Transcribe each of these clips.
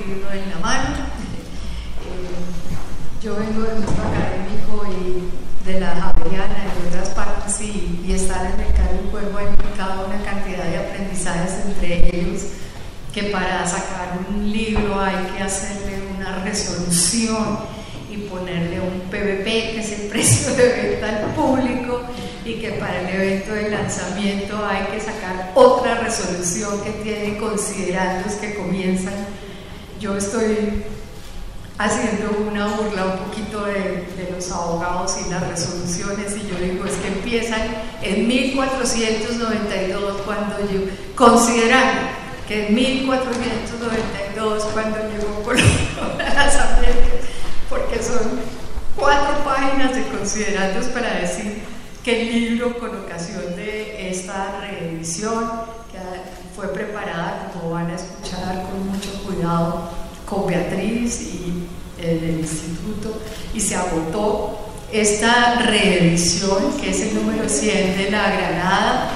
libro en la mano. Yo vengo del mundo académico y de la Javeriana y de otras partes, y estar en el Carro y Cuervo ha implicado una cantidad de aprendizajes, entre ellos que para sacar un libro hay que hacerle una resolución y ponerle un PVP, que es el precio de venta al público, y que para el evento de lanzamiento hay que sacar otra resolución que tiene considerandos que comienzan. Yo estoy haciendo una burla un poquito de los abogados y las resoluciones, y yo digo, es que empiezan en 1492, cuando yo, considerando que en 1492, cuando llegó Colón a las Américas, porque son 4 páginas de considerandos para decir que el libro, con ocasión de esta reedición, que fue preparada, como van a escuchar, con mucho cuidado, con Beatriz y el instituto, y se agotó. Esta reedición, que es el número 100 de La Granada,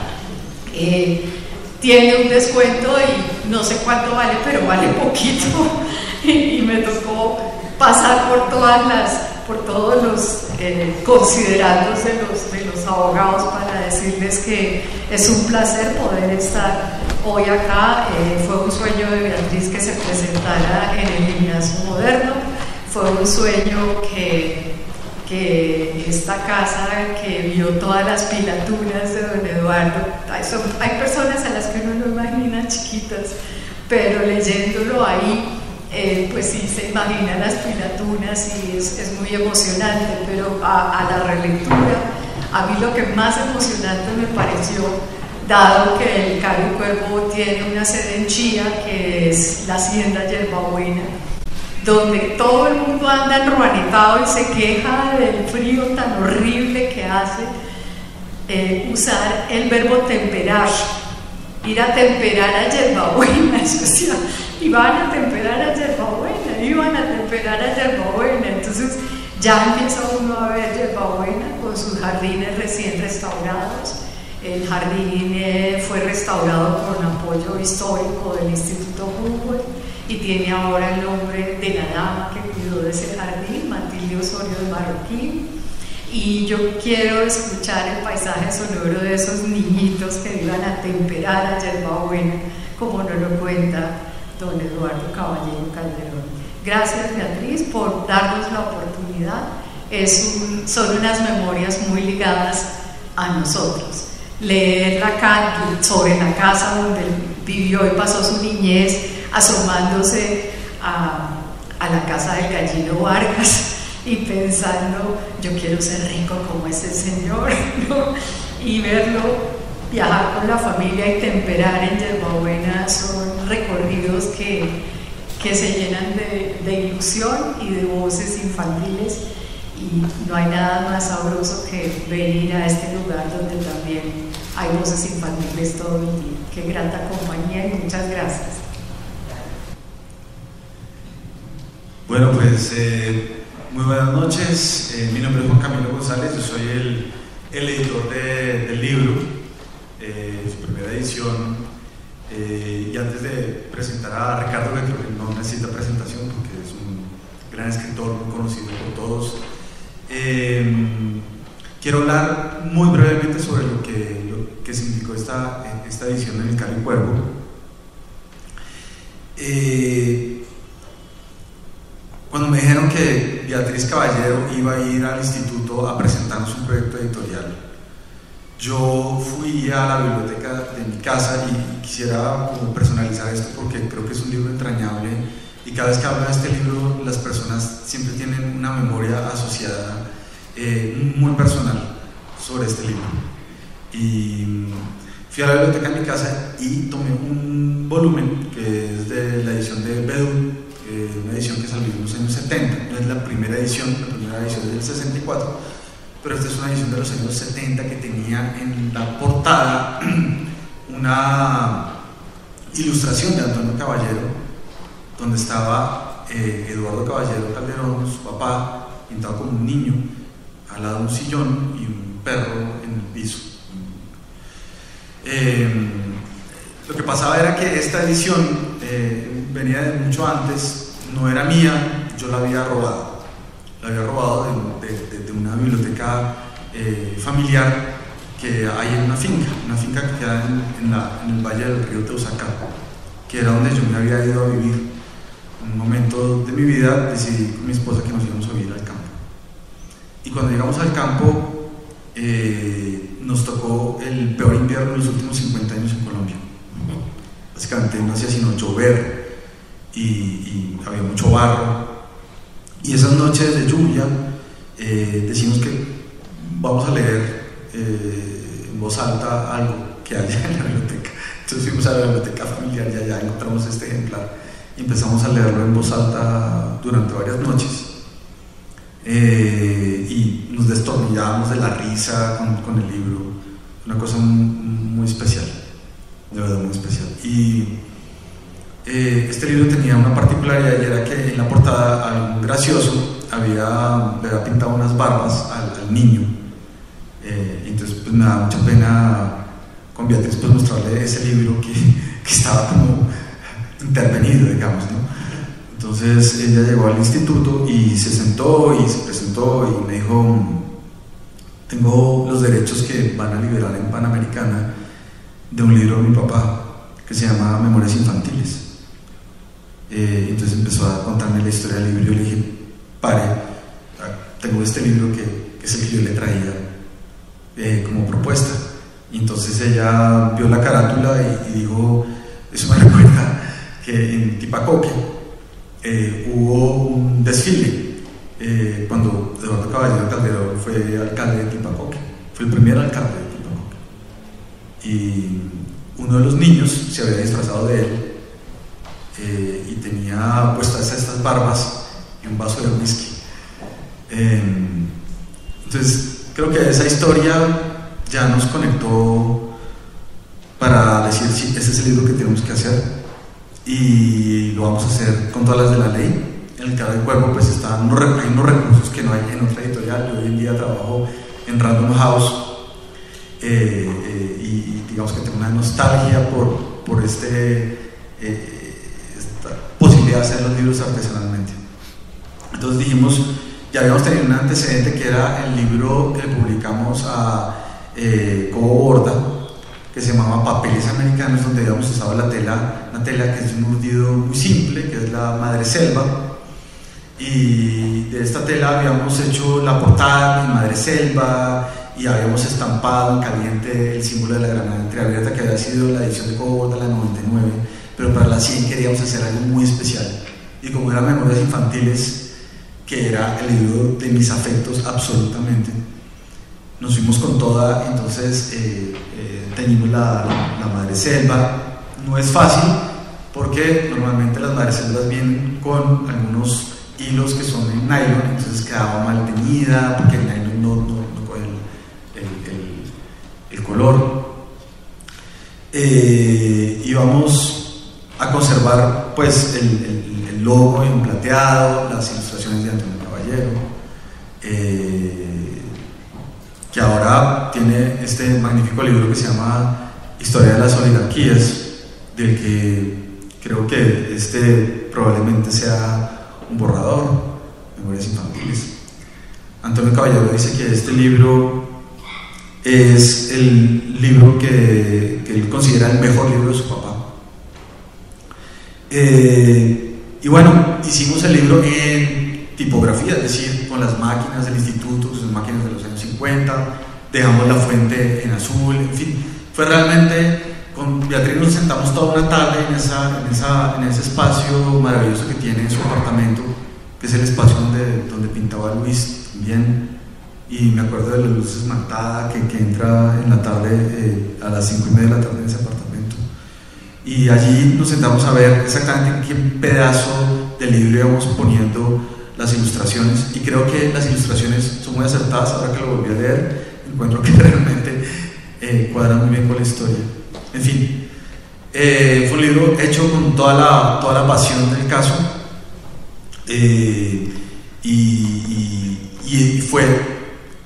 tiene un descuento y no sé cuánto vale, pero vale poquito, y me tocó pasar por todos los considerandos de los abogados para decirles que es un placer poder estar hoy acá. Fue un sueño de Beatriz que se presentara en el Gimnasio Moderno, fue un sueño que esta casa, que vio todas las pilaturas de don Eduardo, hay personas a las que uno no imagina chiquitas, pero leyéndolo ahí, pues sí se imagina las pilaturas, y es muy emocionante. Pero a la relectura, a mí lo que más emocionante me pareció, dado que el Carro y Cuervo tiene una sede en Chía, que es la Hacienda Yerbabuena, donde todo el mundo anda enruanetado y se queja del frío tan horrible que hace, usar el verbo temperar, ir a temperar a Yerbabuena, iban a temperar a Yerbabuena, entonces ya empieza uno a ver Yerbabuena con sus jardines recién restaurados. El jardín fue restaurado con apoyo histórico del Instituto Humboldt y tiene ahora el nombre de la dama que cuidó de ese jardín, Matilde Osorio de Marroquín. Y yo quiero escuchar el paisaje sonoro de esos niñitos que iban a temperar a Yerbabuena, como nos lo cuenta don Eduardo Caballero Calderón. Gracias, Beatriz, por darnos la oportunidad. Son unas memorias muy ligadas a nosotros. Leer sobre la casa donde vivió y pasó su niñez, asomándose a la casa del Gallino Vargas y pensando, yo quiero ser rico como ese señor, ¿no? Y verlo viajar con la familia y temperar en Yerbabuena son recorridos que se llenan de ilusión y de voces infantiles, y no hay nada más sabroso que venir a este lugar donde también hay voces infantiles todo el día. Qué grata compañía, y muchas gracias. Bueno, pues muy buenas noches. Mi nombre es Juan Camilo González, yo soy el editor del libro, su primera edición. Y antes de presentar a Ricardo, que creo que no necesita presentación porque es un gran escritor muy conocido por todos, quiero hablar muy brevemente sobre lo que significó esta edición en el Carro y Cuervo. Cuando me dijeron que Beatriz Caballero iba a ir al instituto a presentarnos un proyecto editorial, yo fui a la biblioteca de mi casa y quisiera como personalizar esto porque creo que es un libro entrañable, y cada vez que hablo de este libro las personas siempre tienen una memoria asociada muy personal sobre este libro. Y fui a la biblioteca de mi casa y tomé un volumen que es de la edición de Bedú, una edición que salió en los años 70, no es la primera edición es del 64, pero esta es una edición de los años 70 que tenía en la portada una ilustración de Antonio Caballero, donde estaba Eduardo Caballero Calderón, su papá, pintado como un niño, al lado de un sillón y un perro en el piso. Lo que pasaba era que esta edición venía de mucho antes, no era mía, yo la había robado. La había robado de una biblioteca familiar que hay en una finca que queda en el valle del río Teusaca, que era donde yo me había ido a vivir. En un momento de mi vida decidí con mi esposa que nos íbamos a vivir al campo. Y cuando llegamos al campo, nos tocó el peor invierno de los últimos 50 años en Colombia. Básicamente no hacía sino llover y había mucho barro. Y esas noches de lluvia decimos que vamos a leer en voz alta algo que haya en la biblioteca. Entonces fuimos a la biblioteca familiar y allá encontramos este ejemplar y empezamos a leerlo en voz alta durante varias noches. Y nos destornillábamos de la risa con el libro. Una cosa muy especial, de verdad muy especial. Y este libro tenía una particularidad, y era que en la portada algún gracioso le había pintado unas barbas al niño. Entonces pues me da mucha pena con Beatriz pues mostrarle ese libro que estaba como intervenido, digamos, ¿no? Entonces ella llegó al instituto y se sentó y se presentó y me dijo: tengo los derechos que van a liberar en Panamericana de un libro de mi papá que se llama Memorias Infantiles. Entonces empezó a contarme la historia del libro y yo le dije: pare, tengo este libro que es el que yo le traía como propuesta. Y entonces ella vio la carátula y dijo: eso me recuerda que en Tipacoque hubo un desfile cuando Eduardo Caballero Calderón fue alcalde de Tipacoque, fue el primer alcalde de Tipacoque, y uno de los niños se había disfrazado de él y tenía puestas estas barbas y un vaso de whisky. Entonces creo que esa historia ya nos conectó para decir: sí, ese es el libro que tenemos que hacer y lo vamos a hacer con todas las de la ley. En el Claro del Cuervo pues hay unos recursos que no hay en otra editorial. Yo hoy en día trabajo en Random House y digamos que tengo una nostalgia por esta posibilidad de hacer los libros artesanalmente. Entonces dijimos, ya habíamos tenido un antecedente que era el libro que le publicamos a Cobo Borda, que se llamaba Papeles Americanos, donde habíamos usado una tela que es de un urdido muy simple, que es la madreselva, y de esta tela habíamos hecho la portada de madreselva y habíamos estampado en caliente el símbolo de la granada entreabierta, que había sido la edición de Cobo Borda, la 99, pero para la 100 queríamos hacer algo muy especial, y como era Memorias Infantiles, que era el libro de mis afectos absolutamente, nos fuimos con toda. Entonces teñimos la madreselva. No es fácil porque normalmente las madreselvas vienen con algunos hilos que son en nylon, entonces quedaba mal teñida porque el nylon no coge el color. Y vamos a conservar pues el logo en plateado, las ilustraciones de Antonio Caballero, que ahora tiene este magnífico libro que se llama Historia de las Oligarquías, del que creo que probablemente sea un borrador, Memorias Infantiles. Antonio Caballero dice que este libro es el libro que él considera el mejor libro de su papá. Y bueno, hicimos el libro en tipografía, es decir, con las máquinas del instituto, que son máquinas de los años 50, dejamos la fuente en azul, en fin, fue realmente, con Beatriz nos sentamos toda una tarde en ese espacio maravilloso que tiene en su apartamento, que es el espacio donde pintaba Luis también, y me acuerdo de la luz esmaltada que entra en la tarde, a las 5:30 de la tarde en ese apartamento, y allí nos sentamos a ver exactamente en qué pedazo del libro íbamos poniendo las ilustraciones, y creo que las ilustraciones son muy acertadas. Ahora que lo volví a leer, encuentro que realmente cuadran muy bien con la historia. En fin, fue un libro hecho con toda la pasión del caso, y fue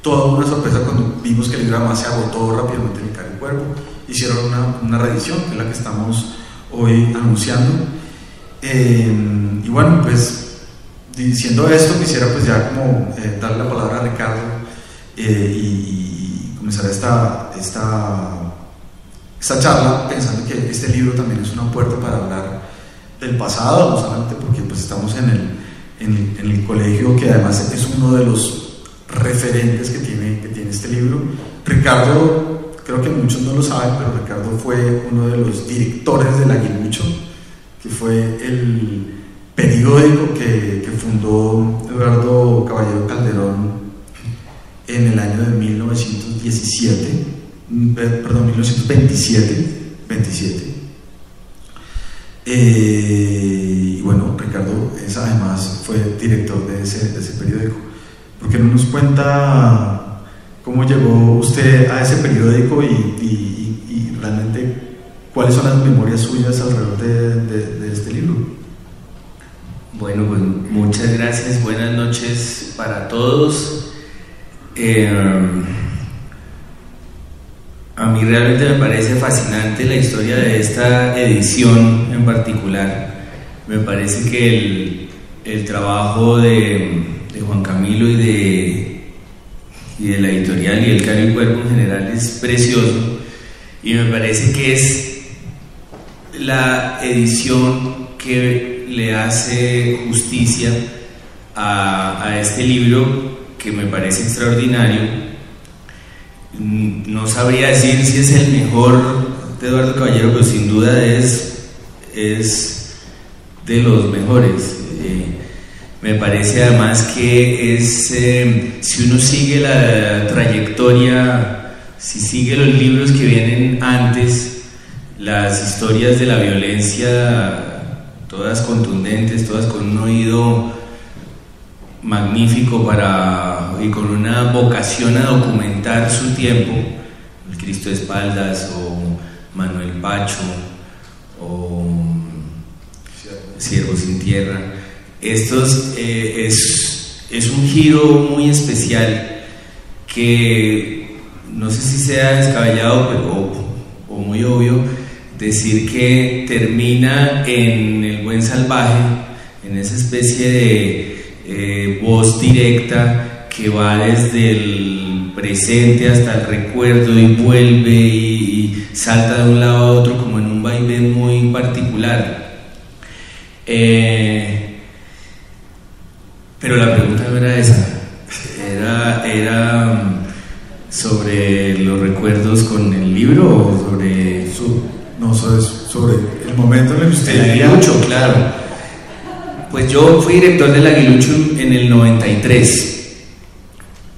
toda una sorpresa cuando vimos que el libro además se agotó rápidamente en el Claro del Cuervo. Hicieron una reedición, que es la que estamos hoy anunciando. Y bueno, pues diciendo esto, quisiera pues ya como darle la palabra a Ricardo y comenzar esta charla pensando que este libro también es una puerta para hablar del pasado, no solamente porque pues estamos en el colegio, que además es uno de los referentes que tiene este libro. Ricardo, creo que muchos no lo saben, pero Ricardo fue uno de los directores del Aguilucho, que fue el periódico que fundó Eduardo Caballero Calderón en el año de 1927. Perdón, 1927. Y bueno, Ricardo además fue director de ese periódico. ¿Por qué no nos cuenta cómo llegó usted a ese periódico y realmente cuáles son las memorias suyas alrededor de este libro? Bueno, pues muchas gracias, buenas noches para todos. A mí realmente me parece fascinante la historia de esta edición en particular. Me parece que el trabajo de Juan Camilo y de la editorial y el Caro y Cuervo en general es precioso, y me parece que es la edición que le hace justicia a este libro, que me parece extraordinario. No sabría decir si es el mejor de Eduardo Caballero, pero sin duda es de los mejores. Me parece además que si uno sigue la trayectoria, si sigue los libros que vienen antes, las historias de la violencia, todas contundentes, todas con un oído magnífico y con una vocación a documentar su tiempo, el Cristo de Espaldas o Manuel Pacho o Siervo sin Tierra. Estos es un giro muy especial que no sé si sea descabellado o muy obvio decir que termina en El Buen Salvaje, en esa especie de voz directa que va desde el presente hasta el recuerdo y vuelve y salta de un lado a otro como en un vaivén muy particular. Pero la pregunta no era esa, era sobre los recuerdos con el libro o sobre sobre el momento en el que usted el Aguilucho, claro. Pues yo fui director del Aguilucho en el 93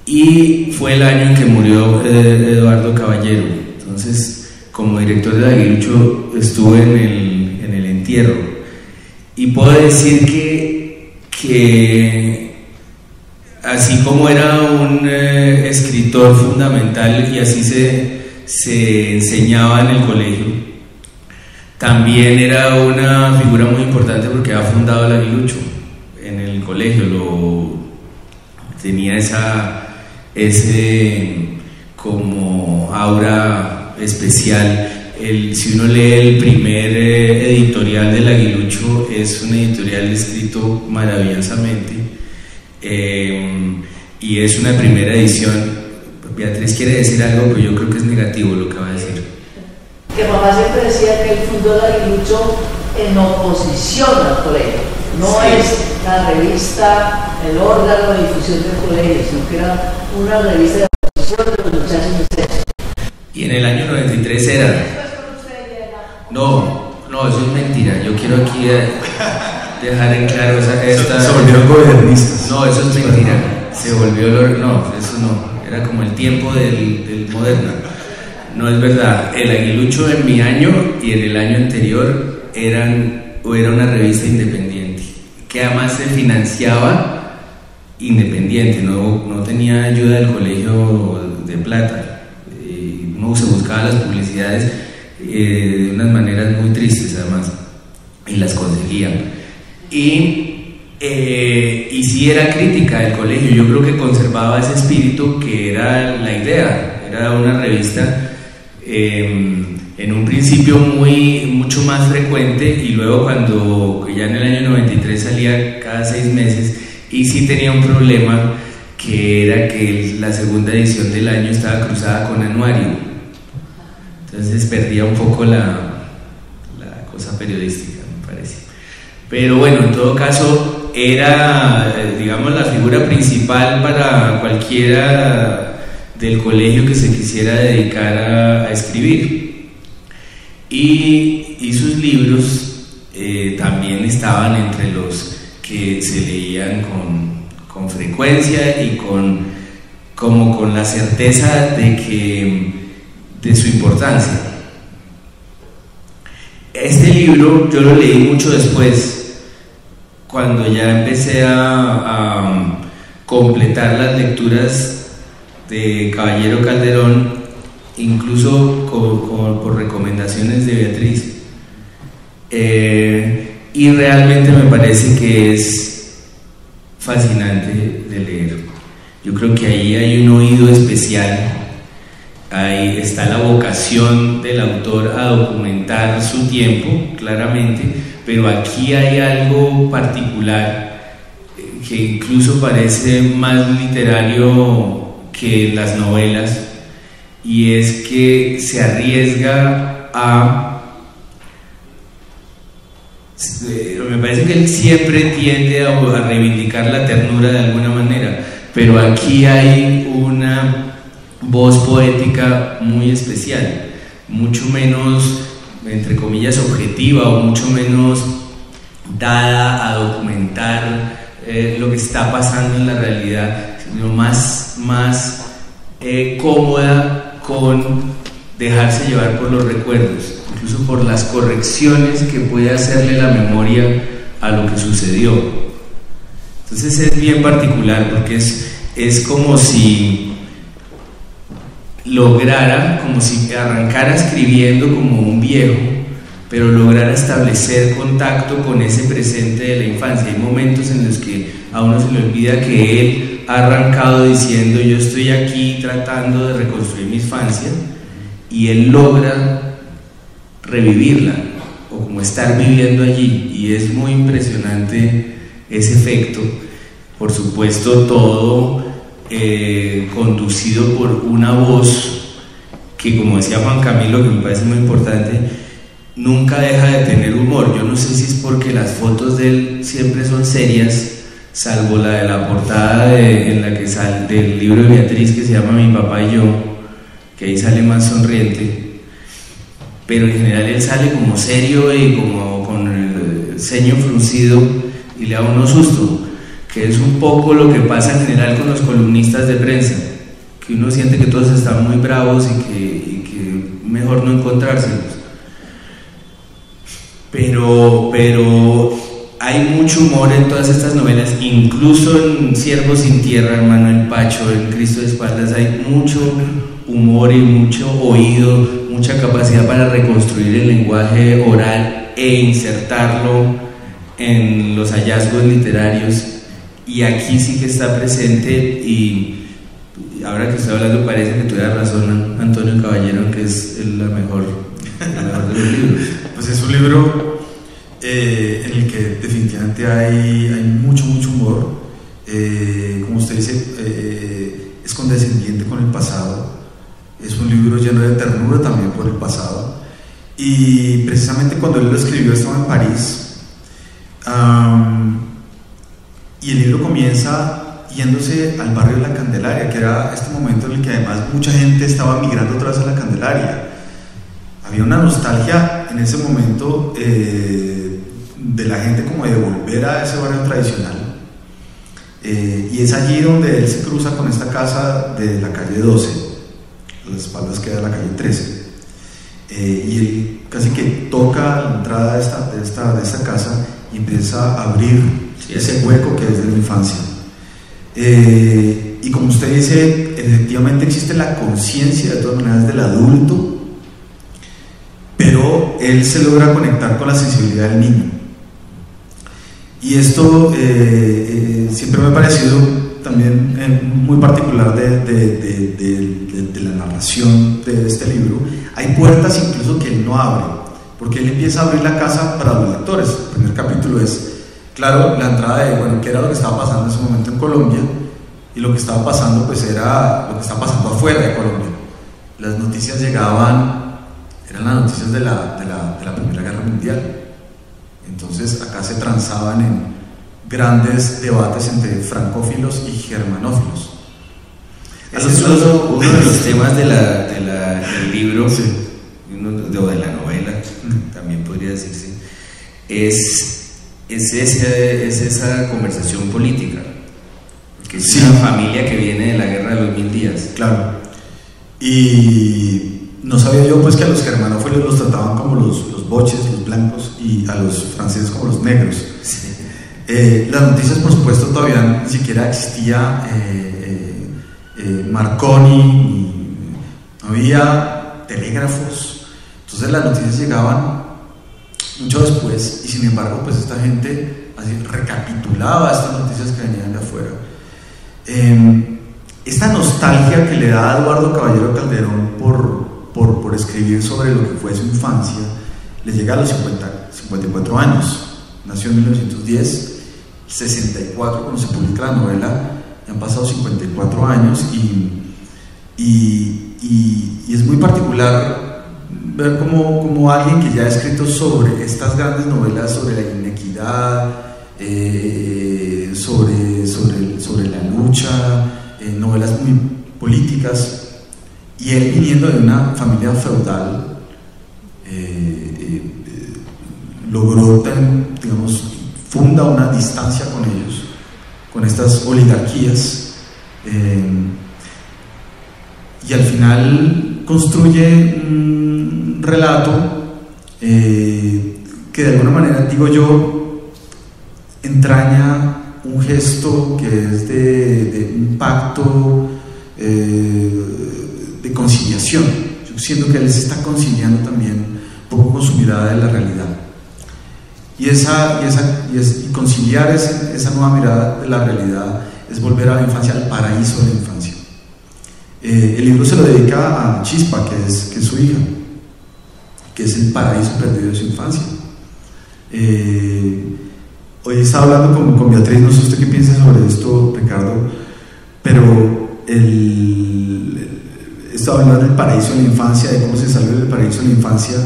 y fue el año en que murió Eduardo Caballero. Entonces, como director del Aguilucho estuve en el entierro, y puedo decir que así como era un escritor fundamental y así se enseñaba en el colegio, también era una figura muy importante porque ha fundado el Aguilucho en el colegio. Tenía ese como aura especial. Si uno lee el primer editorial del Aguilucho, es un editorial escrito maravillosamente, y es una primera edición. Beatriz quiere decir algo, pero yo creo que es negativo lo que va a decir. Que mamá siempre decía que él fundó el Aguilucho en oposición al colegio, no sí. Es la revista, el órgano de difusión del colegio, sino que era una revista de oposición de los muchachos de sexo. Y en el año 93 era... No, eso es mentira. Yo quiero aquí dejar en claro se volvieron gobernistas. No, eso es mentira. Se volvió... No, eso no. Era como el tiempo del moderno. No es verdad. El Aguilucho en mi año y en el año anterior era una revista independiente, que además se financiaba independiente, no tenía ayuda del colegio de plata. Uno se buscaba las publicidades de unas maneras muy tristes además, y las conseguía. Y sí era crítica del colegio. Yo creo que conservaba ese espíritu que era la idea. Era una revista en En un principio mucho más frecuente, y luego cuando ya en el año 93 salía cada 6 meses, y sí tenía un problema, que era que la segunda edición del año estaba cruzada con anuario, entonces perdía un poco la cosa periodística, me parece. Pero bueno, en todo caso era, digamos, la figura principal para cualquiera del colegio que se quisiera dedicar a escribir. Y sus libros también estaban entre los que se leían con frecuencia y como con la certeza de su importancia. Este libro yo lo leí mucho después, cuando ya empecé a completar las lecturas de Caballero Calderón, incluso por recomendaciones de Beatriz, y realmente me parece que es fascinante de leer. Yo creo que ahí hay un oído especial, ahí está la vocación del autor a documentar su tiempo, claramente, pero aquí hay algo particular que incluso parece más literario que las novelas, y es que se arriesga me parece que él siempre tiende a reivindicar la ternura de alguna manera, pero aquí hay una voz poética muy especial, mucho menos, entre comillas, objetiva, o mucho menos dada a documentar lo que está pasando en la realidad, sino más cómoda con dejarse llevar por los recuerdos, incluso por las correcciones que puede hacerle la memoria a lo que sucedió. Entonces es bien particular, porque es como si lograra, como si arrancara escribiendo como un viejo, pero lograra establecer contacto con ese presente de la infancia. Hay momentos en los que a uno se le olvida que él ha arrancado diciendo: yo estoy aquí tratando de reconstruir mi infancia, y él logra revivirla, o como estar viviendo allí, y es muy impresionante ese efecto. Por supuesto, todo conducido por una voz que, como decía Juan Camilo, que me parece muy importante, nunca deja de tener humor. Yo no sé si es porque las fotos de él siempre son serias, salvo la de la portada en la que sale del libro de Beatriz, que se llama Mi papá y yo, que ahí sale más sonriente, pero en general él sale como serio y como con el ceño fruncido, y le da uno susto, que es un poco lo que pasa en general con los columnistas de prensa, que uno siente que todos están muy bravos y que mejor no encontrárselos. Pero hay mucho humor en todas estas novelas, incluso en Ciervo sin Tierra, Hermano El Pacho, en Cristo de Espaldas, hay mucho humor y mucho oído, mucha capacidad para reconstruir el lenguaje oral e insertarlo en los hallazgos literarios, y aquí sí que está presente. Y ahora que estoy hablando, parece que tuviera razón Antonio Caballero, que es la mejor de los libros. Pues es un libro en el que definitivamente hay mucho humor, como usted dice, es condescendiente con el pasado, es un libro lleno de ternura también por el pasado, y precisamente cuando él lo escribió estaba en París, y el libro comienza yéndose al barrio de la Candelaria, que era este momento en el que además mucha gente estaba migrando otra vez a la Candelaria. Había una nostalgia en ese momento de la gente como de volver a ese barrio tradicional, y es allí donde él se cruza con esta casa de la calle 12, a las espaldas queda la calle 13, y él casi que toca la entrada de esta casa y empieza a abrir ese hueco que es de la infancia. Y como usted dice, efectivamente existe la conciencia de todas maneras del adulto, pero él se logra conectar con la sensibilidad del niño. Y esto siempre me ha parecido también muy particular de la narración de este libro. hay puertas incluso que él no abre, porque él empieza a abrir la casa para los lectores. El primer capítulo es, claro, la entrada de, bueno, qué era lo que estaba pasando en ese momento en Colombia, y lo que estaba pasando pues era lo que estaba pasando afuera de Colombia. Las noticias llegaban, eran las noticias de la Primera Guerra Mundial. Entonces acá se transaban en grandes debates entre francófilos y germanófilos. Ese es uno de los temas del libro, sí, o de la novela, también podría decirse, es esa conversación política, que es sí, una familia que viene de la Guerra de los 1000 días. Claro. Y no sabía yo pues que a los germanófilos los trataban como los boches, los blancos, y a los franceses como los negros. Sí. Las noticias, por supuesto, todavía ni siquiera existía Marconi, no había telégrafos, entonces las noticias llegaban mucho después, y sin embargo pues esta gente así recapitulaba estas noticias que venían de afuera. Esta nostalgia que le da a Eduardo Caballero Calderón por escribir sobre lo que fue su infancia le llega a los 54 años. Nació en 1910, 64 cuando se publica la novela. Han pasado 54 años y es muy particular ver cómo alguien que ya ha escrito sobre estas grandes novelas, sobre la inequidad, sobre la lucha, novelas muy políticas, y él viniendo de una familia feudal, logró, digamos, funda una distancia con ellos, con estas oligarquías, y al final construye un relato que de alguna manera, digo yo, entraña un gesto que es de un pacto de conciliación. Yo siento que él se está conciliando también un poco con su mirada de la realidad. Y conciliar esa nueva mirada de la realidad es volver a la infancia, al paraíso de la infancia. El libro se lo dedica a Chispa, que es su hija, que es el paraíso perdido de su infancia. Hoy estaba hablando con Beatriz, no sé usted qué piensa sobre esto, Ricardo, pero estaba hablando del paraíso de la infancia, de cómo se sale del paraíso de la infancia,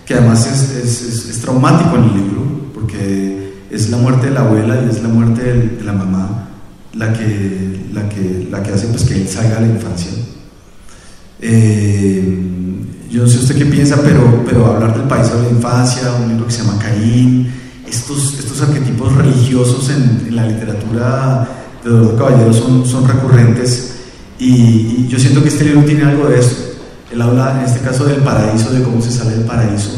que además es traumático en el libro, porque es la muerte de la abuela y es la muerte de la mamá la que hace pues que él salga de la infancia. Yo no sé usted qué piensa, pero hablar del paraíso de la infancia, un libro que se llama Caín, estos arquetipos religiosos en la literatura de Eduardo Caballero son recurrentes, y yo siento que este libro tiene algo de eso. Él habla en este caso del paraíso, de cómo se sale del paraíso,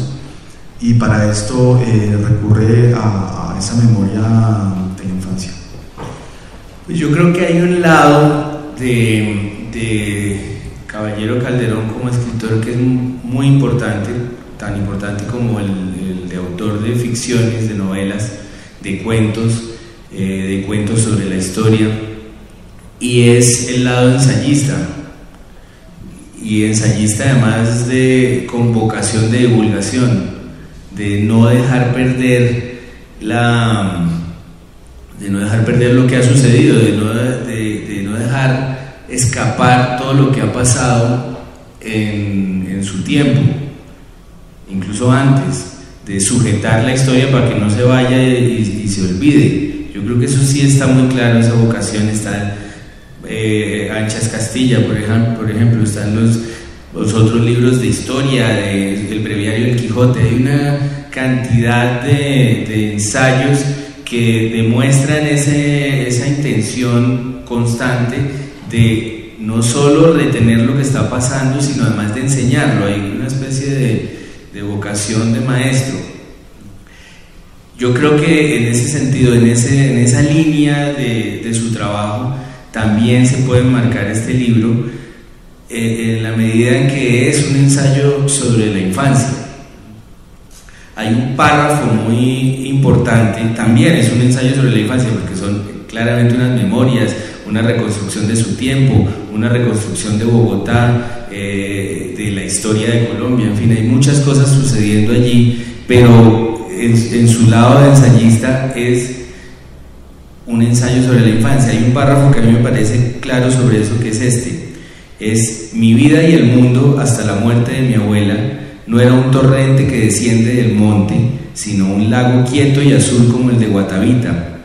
y para esto recurre a esa memoria de la infancia. Pues yo creo que hay un lado de Caballero Calderón como escritor que es muy importante, tan importante como el de autor de ficciones, de novelas, de cuentos sobre la historia, y es el lado ensayista, y ensayista además con vocación de divulgación, de no dejar perder lo que ha sucedido, de no dejar escapar todo lo que ha pasado en su tiempo, incluso antes, de sujetar la historia para que no se vaya y se olvide. Yo creo que eso sí está muy claro, esa vocación está. Anchas Castilla, por ejemplo, están los otros libros de historia, el breviario del Quijote. Hay una cantidad de ensayos que demuestran esa intención constante de no solo retener lo que está pasando, sino además de enseñarlo. Hay una especie de vocación de maestro. Yo creo que en ese sentido, en esa línea de su trabajo, también se puede marcar este libro, en la medida en que es un ensayo sobre la infancia. Hay un párrafo muy importante, también es un ensayo sobre la infancia, porque son claramente unas memorias, una reconstrucción de su tiempo, una reconstrucción de Bogotá, de la historia de Colombia, en fin, hay muchas cosas sucediendo allí, pero en su lado de ensayista es un ensayo sobre la infancia. Hay un párrafo que a mí me parece claro sobre eso, que es este: es mi vida y el mundo hasta la muerte de mi abuela no era un torrente que desciende del monte, sino un lago quieto y azul como el de Guatavita,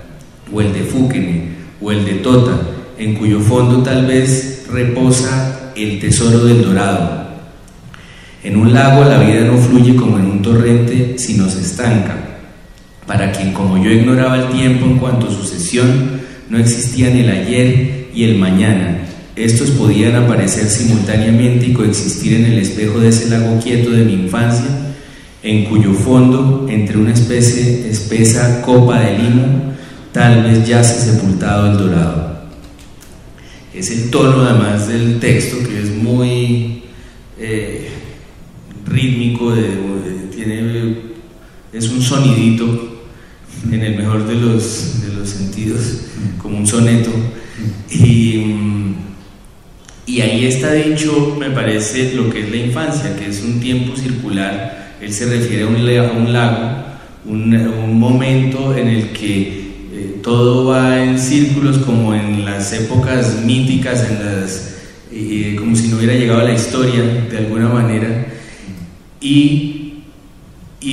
o el de Fúquene, o el de Tota, en cuyo fondo tal vez reposa el tesoro del Dorado. En un lago la vida no fluye como en un torrente, sino se estanca. Para quien como yo ignoraba el tiempo en cuanto a sucesión, no existían el ayer y el mañana. Estos podían aparecer simultáneamente y coexistir en el espejo de ese lago quieto de mi infancia, en cuyo fondo, entre una espesa copa de limo, tal vez yace sepultado el Dorado. Es el tono además del texto, que es muy rítmico, es un sonidito en el mejor de los sentidos, como un soneto, y ahí está dicho, me parece, lo que es la infancia, que es un tiempo circular. Él se refiere a un lago, un momento en el que todo va en círculos, como en las épocas míticas, como si no hubiera llegado a la historia de alguna manera, y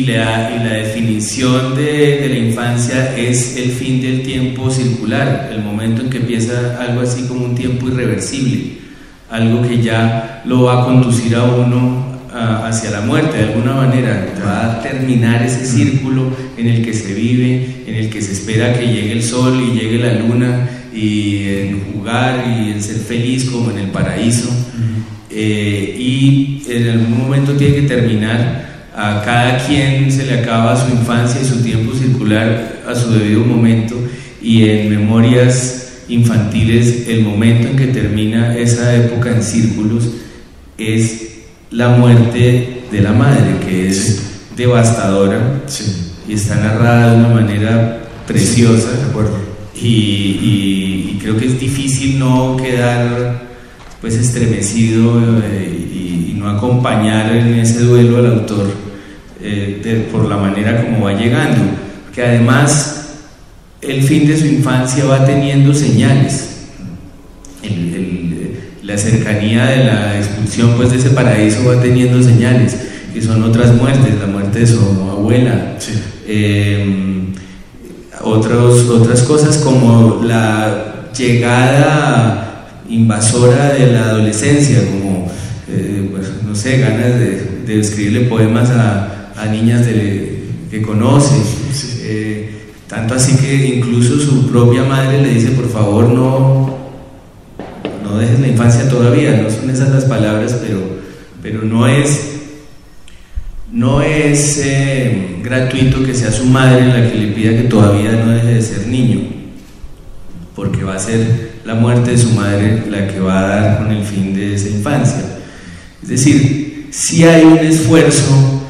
la definición de la infancia es el fin del tiempo circular, el momento en que empieza algo así como un tiempo irreversible, algo que ya lo va a conducir a uno hacia la muerte de alguna manera. Va a terminar ese círculo en el que se vive, en el que se espera que llegue el sol y llegue la luna, y en jugar y en ser feliz como en el paraíso, y en algún momento tiene que terminar. A cada quien se le acaba su infancia y su tiempo circular a su debido momento, y en Memorias Infantiles el momento en que termina esa época en círculos es la muerte de la madre, que es devastadora, y está narrada de una manera preciosa, de acuerdo. Y creo que es difícil no quedar pues estremecido y no acompañar en ese duelo al autor por la manera como va llegando, que además el fin de su infancia va teniendo señales. La cercanía de la expulsión pues de ese paraíso va teniendo señales, que son otras muertes, la muerte de su abuela, otras cosas como la llegada invasora de la adolescencia, como pues, no sé, ganas de escribirle poemas a niñas que conoce, tanto así que incluso su propia madre le dice: por favor no dejes la infancia todavía. No son esas las palabras, pero no es gratuito que sea su madre la que le pida que todavía no deje de ser niño, porque va a ser la muerte de su madre la que va a dar con el fin de esa infancia. Es decir, sí hay un esfuerzo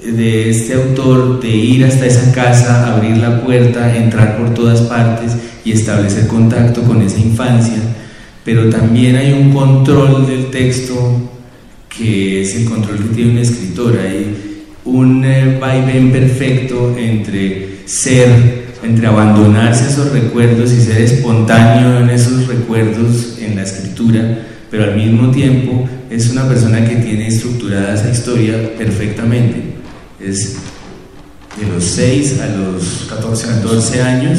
de este autor de ir hasta esa casa, abrir la puerta, entrar por todas partes y establecer contacto con esa infancia, pero también hay un control del texto que es el control que tiene un escritor. Hay un vaivén perfecto entre abandonarse a esos recuerdos y ser espontáneo en esos recuerdos en la escritura, pero al mismo tiempo es una persona que tiene estructurada esa historia perfectamente. Es de los 6 a los 14 años,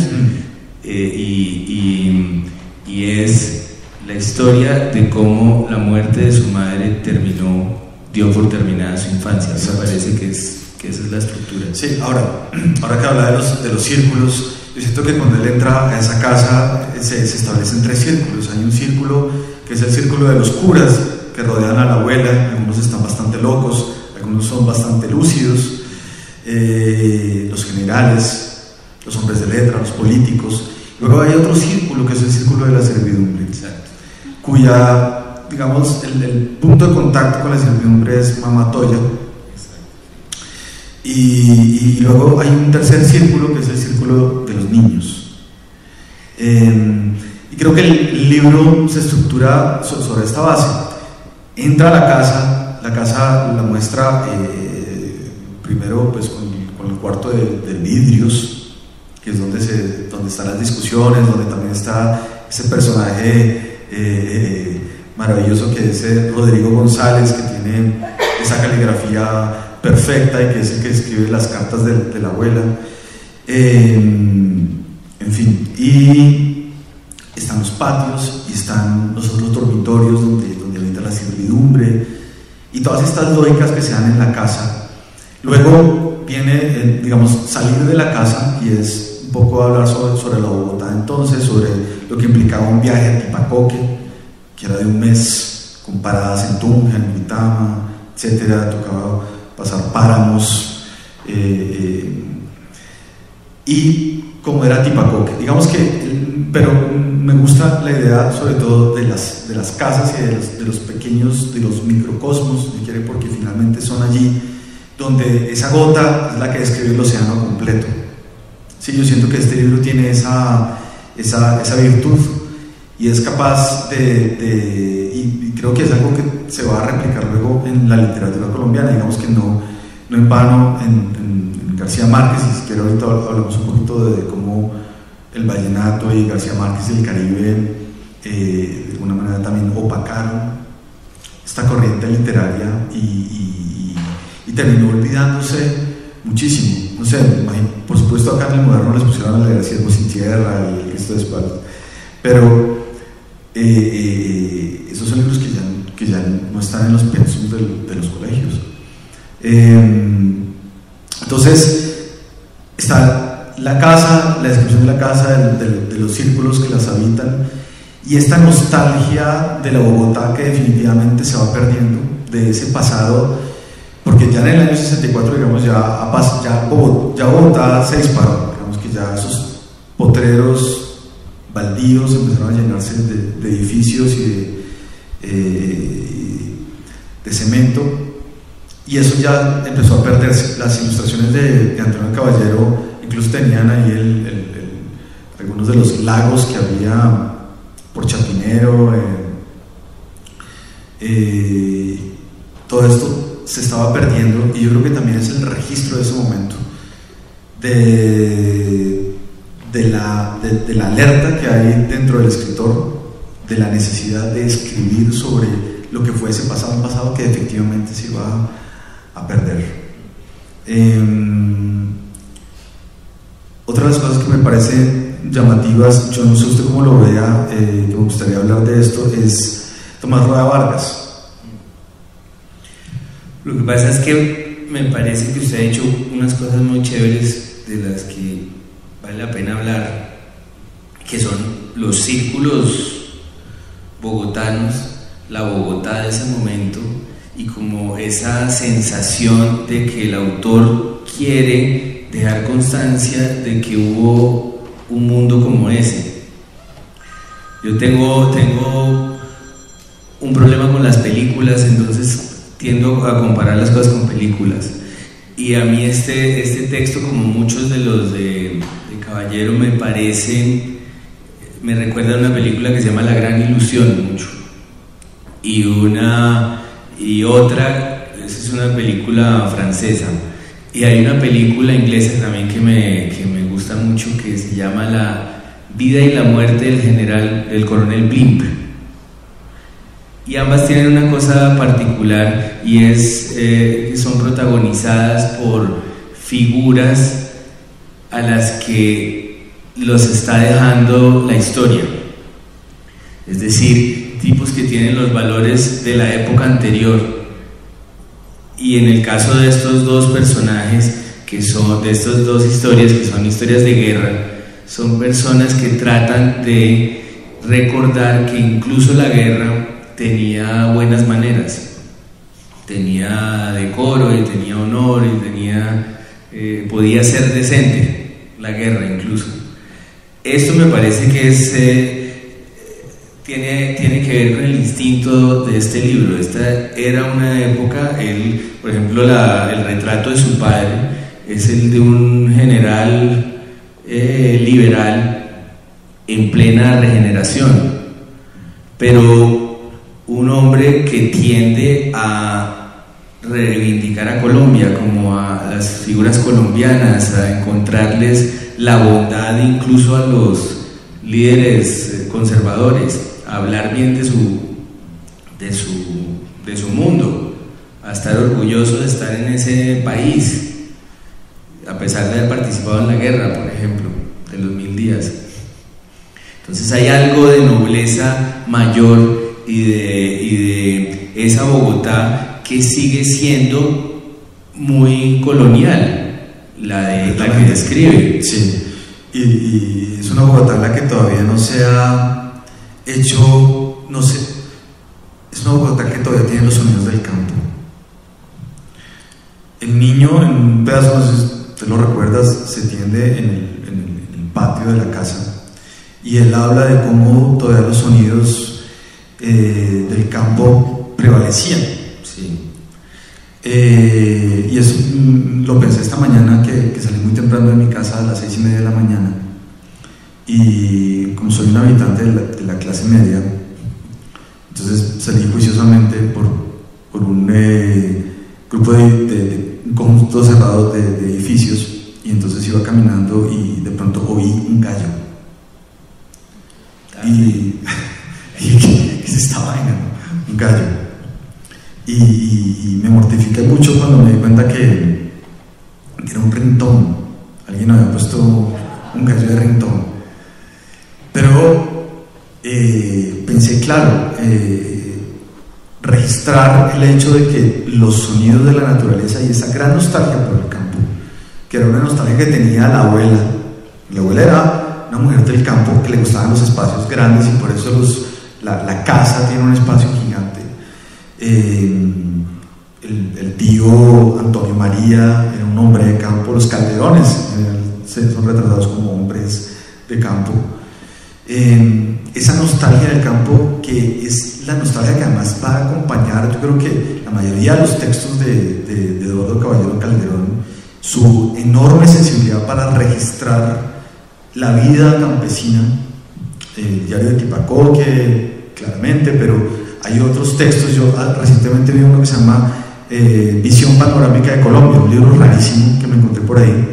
y es la historia de cómo la muerte de su madre dio por terminada su infancia. Me parece que esa es la estructura. Sí, ahora que habla de los círculos, yo siento que cuando él entra a esa casa se establecen 3 círculos. Hay un círculo que es el círculo de los curas que rodean a la abuela. Algunos están bastante locos, algunos son bastante lúcidos, los generales, los hombres de letra, los políticos. Luego hay otro círculo que es el círculo de la servidumbre. Exacto. Cuya, digamos, el punto de contacto con la servidumbre es Mamá Toya. Y luego hay un tercer círculo que es el círculo de los niños. Y creo que el libro se estructura sobre esta base. Entra a la casa la muestra primero pues con el cuarto de vidrios, que es donde están las discusiones, donde también está ese personaje maravilloso que es Rodrigo González, que tiene esa caligrafía perfecta y que es el que escribe las cartas de la abuela. En fin, y están los patios y están los otros dormitorios donde habita la servidumbre y todas estas lógicas que se dan en la casa. Luego viene, digamos, salir de la casa, y es un poco hablar sobre la Bogotá entonces, sobre lo que implicaba un viaje a Tipacoque, que era de un mes, con paradas en Tunja, en Uitama, etcétera. Tocaba pasar páramos, y como era Tipacoque, digamos que, pero me gusta la idea sobre todo de las casas y de los pequeños, de los microcosmos, si quiere, porque finalmente son allí donde esa gota es la que describe el océano completo. Sí, yo siento que este libro tiene esa virtud, y es capaz y creo que es algo que se va a replicar luego en la literatura colombiana. Digamos que no en vano en García Márquez, y si quiero ahorita hablamos un poquito de cómo el vallenato y García Márquez y el Caribe de alguna manera también opacaron esta corriente literaria y terminó olvidándose muchísimo. No sé, por supuesto acá en el moderno les pusieron a leer Siervo sin Tierra y El Cristo de espaldas, pero esos son libros que ya no están en los pensums de los colegios. Entonces está la casa, la descripción de la casa, de los círculos que las habitan, y esta nostalgia de la Bogotá que definitivamente se va perdiendo, de ese pasado, porque ya en el año 64, digamos, ya Bogotá se disparó, digamos que ya esos potreros baldíos empezaron a llenarse de edificios y de cemento, y eso ya empezó a perderse. Las ilustraciones de Antonio Caballero incluso tenían ahí algunos de los lagos que había por Chapinero, todo esto se estaba perdiendo, y yo creo que también es el registro de ese momento de la alerta que hay dentro del escritor, de la necesidad de escribir sobre lo que fue ese pasado, un pasado que efectivamente se iba a perder. Otra de las cosas que me parecen llamativas, yo no sé usted cómo lo vea, me gustaría hablar de esto, es Tomás Rueda Vargas. Lo que pasa es que me parece que usted ha hecho unas cosas muy chéveres de las que vale la pena hablar, que son los círculos bogotanos, la Bogotá de ese momento, y como esa sensación de que el autor quiere dejar constancia de que hubo un mundo como ese. Yo tengo un problema con las películas, entonces tiendo a comparar las cosas con películas, y a mí este texto, como muchos de los de Caballero, me recuerda a una película que se llama La Gran Ilusión mucho, y otra, esa es una película francesa, y hay una película inglesa también que me gusta mucho, que se llama La vida y la muerte del coronel Blimp, y ambas tienen una cosa particular, y es que son protagonizadas por figuras a las que los está dejando la historia, es decir, tipos que tienen los valores de la época anterior. Y en el caso de estos dos personajes, de estas dos historias, que son historias de guerra, son personas que tratan de recordar que incluso la guerra tenía buenas maneras, tenía decoro y tenía honor y podía ser decente la guerra incluso. Esto me parece que tiene que ver con el instinto de este libro. Esta era una época, por ejemplo, el retrato de su padre es el de un general liberal en plena regeneración, pero un hombre que tiende a reivindicar a Colombia, como a las figuras colombianas, a encontrarles la bondad incluso a los líderes conservadores, a hablar bien de su mundo, a estar orgulloso de estar en ese país, a pesar de haber participado en la guerra, por ejemplo, de los 1000 días. Entonces hay algo de nobleza mayor y de esa Bogotá que sigue siendo muy colonial, la que describe. Sí, y es una Bogotá en la que todavía no se ha hecho, no sé, es una Bogotá que todavía tiene los sonidos del campo. El niño, en un pedazo, no sé si te lo recuerdas, se tiende en el patio de la casa, y él habla de cómo todavía los sonidos del campo prevalecían. Sí. Y eso lo pensé esta mañana, que salí muy temprano de mi casa a las 6:30 de la mañana, y como soy un habitante de la clase media, entonces salí juiciosamente por un grupo de un conjunto cerrado de edificios, y entonces iba caminando y de pronto oí un gallo. Y ¿qué es esta vaina? Un gallo. Y me mortifiqué mucho cuando me di cuenta que era un ringtone. Alguien había puesto un gallo de ringtone. Pero pensé, claro, registrar el hecho de que los sonidos de la naturaleza y esa gran nostalgia por el campo, que era una nostalgia que tenía la abuela. La abuela era una mujer del campo que le gustaban los espacios grandes, y por eso la casa tiene un espacio gigante. El tío Antonio María era un hombre de campo. Los Calderones son retratados como hombres de campo. Esa nostalgia del campo, que es la nostalgia que además va a acompañar, yo creo que la mayoría de los textos de Eduardo Caballero Calderón, su enorme sensibilidad para registrar la vida campesina, el diario de Tipacoque, claramente, pero hay otros textos. Yo recientemente vi uno que se llama Visión Panorámica de Colombia, un libro rarísimo que me encontré por ahí,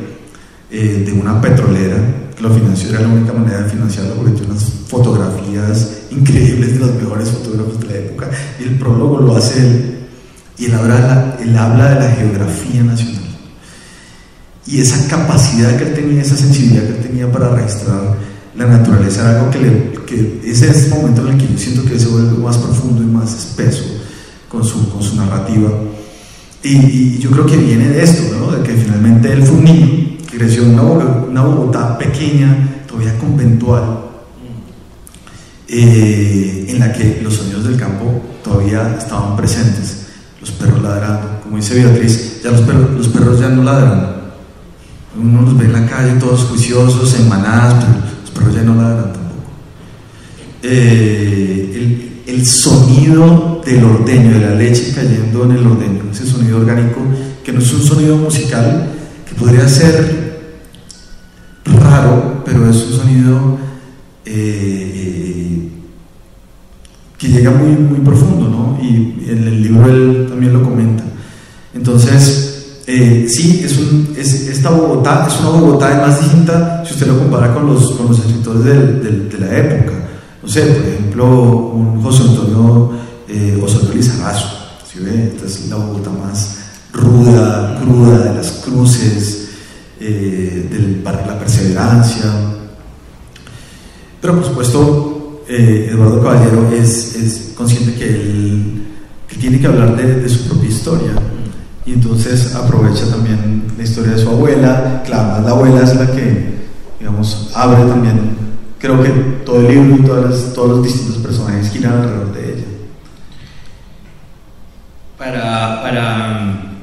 de una petrolera que lo financió, era la única manera de financiarlo, porque tiene unas fotografías increíbles de los mejores fotógrafos de la época, y el prólogo lo hace él, y él habla de la geografía nacional. Y esa capacidad que él tenía, esa sensibilidad que él tenía para registrar la naturaleza, era algo que es ese momento en el que yo siento que se vuelve más profundo y más espeso con su narrativa. Y yo creo que viene de esto, ¿no? De que finalmente él fue un niño que creció en una Bogotá pequeña, todavía conventual, en la que los sonidos del campo todavía estaban presentes. Los perros ladrando, como dice Beatriz, ya los perros ya no ladran. Uno los ve en la calle todos juiciosos, en manadas, pero los perros ya no ladran tampoco. El sonido del ordeño, de la leche cayendo en el ordeño, ese sonido orgánico, que no es un sonido musical, que podría ser raro, pero es un sonido que llega muy, muy profundo, ¿no? Y en el libro él también lo comenta. Entonces, sí, esta Bogotá es una Bogotá además distinta si usted lo compara con los escritores de la época. No sé, por ejemplo, un José Antonio Osorio Lizarazo, ¿sí ve? Esta es la Bogotá más ruda, cruda, de las cruces, de la perseverancia. Pero por supuesto, Eduardo Caballero es consciente que tiene que hablar de su propia historia. Y entonces aprovecha también la historia de su abuela. Claro, la abuela es la que, digamos, abre también, creo que todo el libro y todos los distintos personajes giran alrededor de ella. Para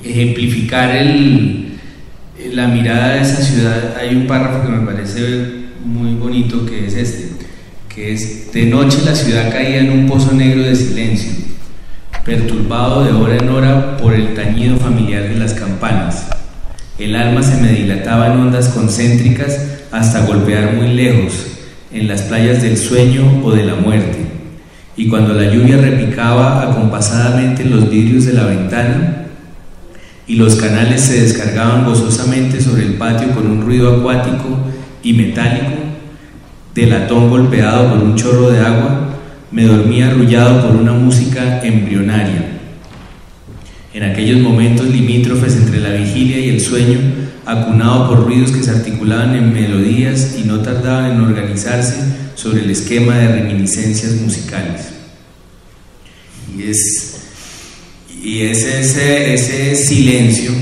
ejemplificar la mirada de esa ciudad, hay un párrafo que me parece muy bonito, que es que es: de noche la ciudad caía en un pozo negro de silencio, perturbado de hora en hora por el tañido familiar de las campanas. El alma se me dilataba en ondas concéntricas hasta golpear muy lejos, en las playas del sueño o de la muerte, y cuando la lluvia repicaba acompasadamente en los vidrios de la ventana y los canales se descargaban gozosamente sobre el patio con un ruido acuático y metálico de latón golpeado por un chorro de agua, me dormía arrullado por una música embrionaria. En aquellos momentos limítrofes entre la vigilia y el sueño, acunado por ruidos que se articulaban en melodías y no tardaban en organizarse sobre el esquema de reminiscencias musicales. Y es ese silencio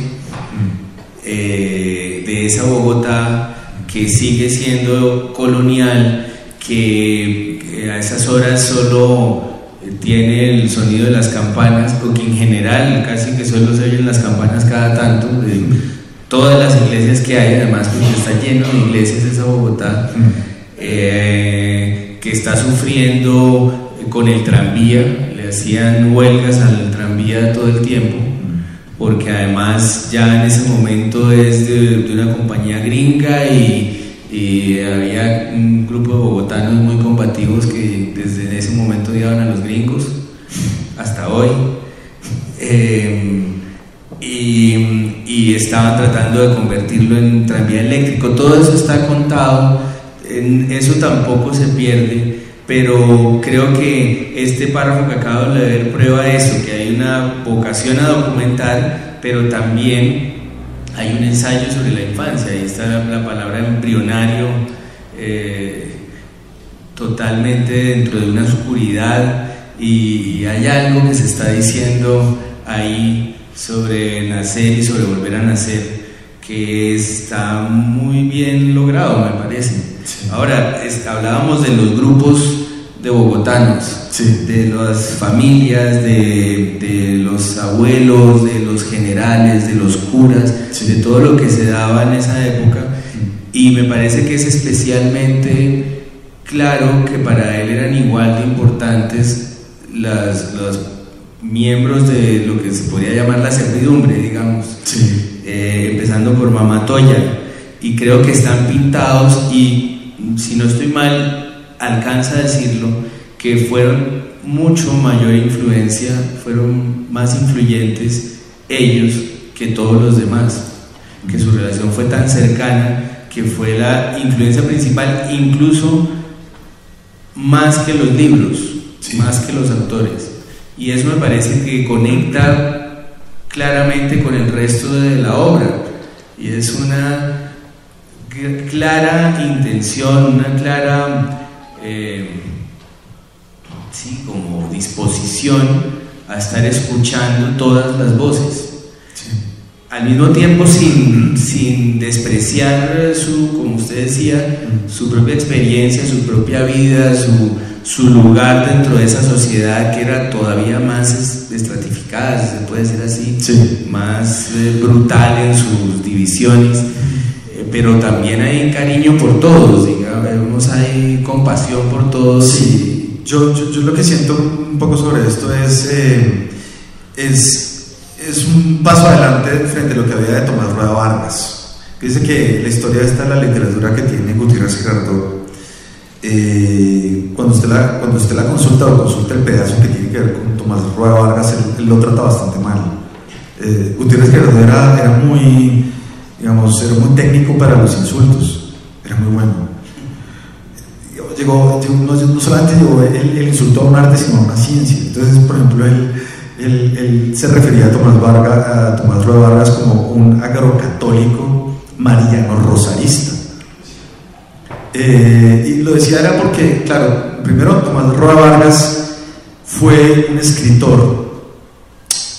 de esa Bogotá que sigue siendo colonial, que a esas horas solo tiene el sonido de las campanas, porque en general casi que solo se oyen las campanas cada tanto, de todas las iglesias que hay, además porque está lleno de iglesias esa Bogotá, que está sufriendo con el tranvía. Le hacían huelgas al tranvía todo el tiempo, porque además ya en ese momento es de una compañía gringa y había un grupo de bogotanos muy combativos que desde ese momento odiaban a los gringos hasta hoy, y estaban tratando de convertirlo en tranvía eléctrico. Todo eso está contado, eso tampoco se pierde, pero creo que este párrafo que acabo de leer prueba eso, que hay una vocación a documentar, pero también hay un ensayo sobre la infancia. Ahí está la palabra embrionario, totalmente dentro de una oscuridad, y hay algo que se está diciendo ahí sobre nacer y sobre volver a nacer, que está muy bien logrado, me parece. Sí. Ahora, hablábamos de los grupos de bogotanos, sí, de las familias, de los abuelos, de los generales, de los curas, sí, de todo lo que se daba en esa época, y me parece que es especialmente claro que para él eran igual de importantes los miembros de lo que se podría llamar la servidumbre, digamos, sí, empezando por Mamá Toya, y creo que están pintados, y si no estoy mal, alcanza a decirlo, que fueron mucho mayor influencia, fueron más influyentes ellos que todos los demás, que su relación fue tan cercana, que fue la influencia principal, incluso más que los libros, sí, más que los autores, y eso me parece que conecta claramente con el resto de la obra, y es una clara intención, una clara sí, como disposición a estar escuchando todas las voces, sí, al mismo tiempo sin despreciar como usted decía, su propia experiencia, su propia vida, su lugar dentro de esa sociedad que era todavía más estratificada, si se puede decir así, sí, más brutal en sus divisiones, pero también hay cariño por todos, digamos, hay compasión por todos. Sí. Yo lo que siento un poco sobre esto es un paso adelante frente a lo que había de Tomás Rueda Vargas, que dice que la historia esta es la literatura que tiene Gutiérrez Girardot. Cuando usted la consulta o consulta el pedazo que tiene que ver con Tomás Rueda Vargas, él lo trata bastante mal. Gutiérrez Girardot era muy, digamos, era muy técnico para los insultos, era muy bueno. No solamente llegó el insulto a un arte, sino a una ciencia. Entonces, por ejemplo, él se refería a Tomás Rueda Vargas como un agrocatólico mariano rosarista. Y lo decía era porque, claro, primero Tomás Rueda Vargas fue un escritor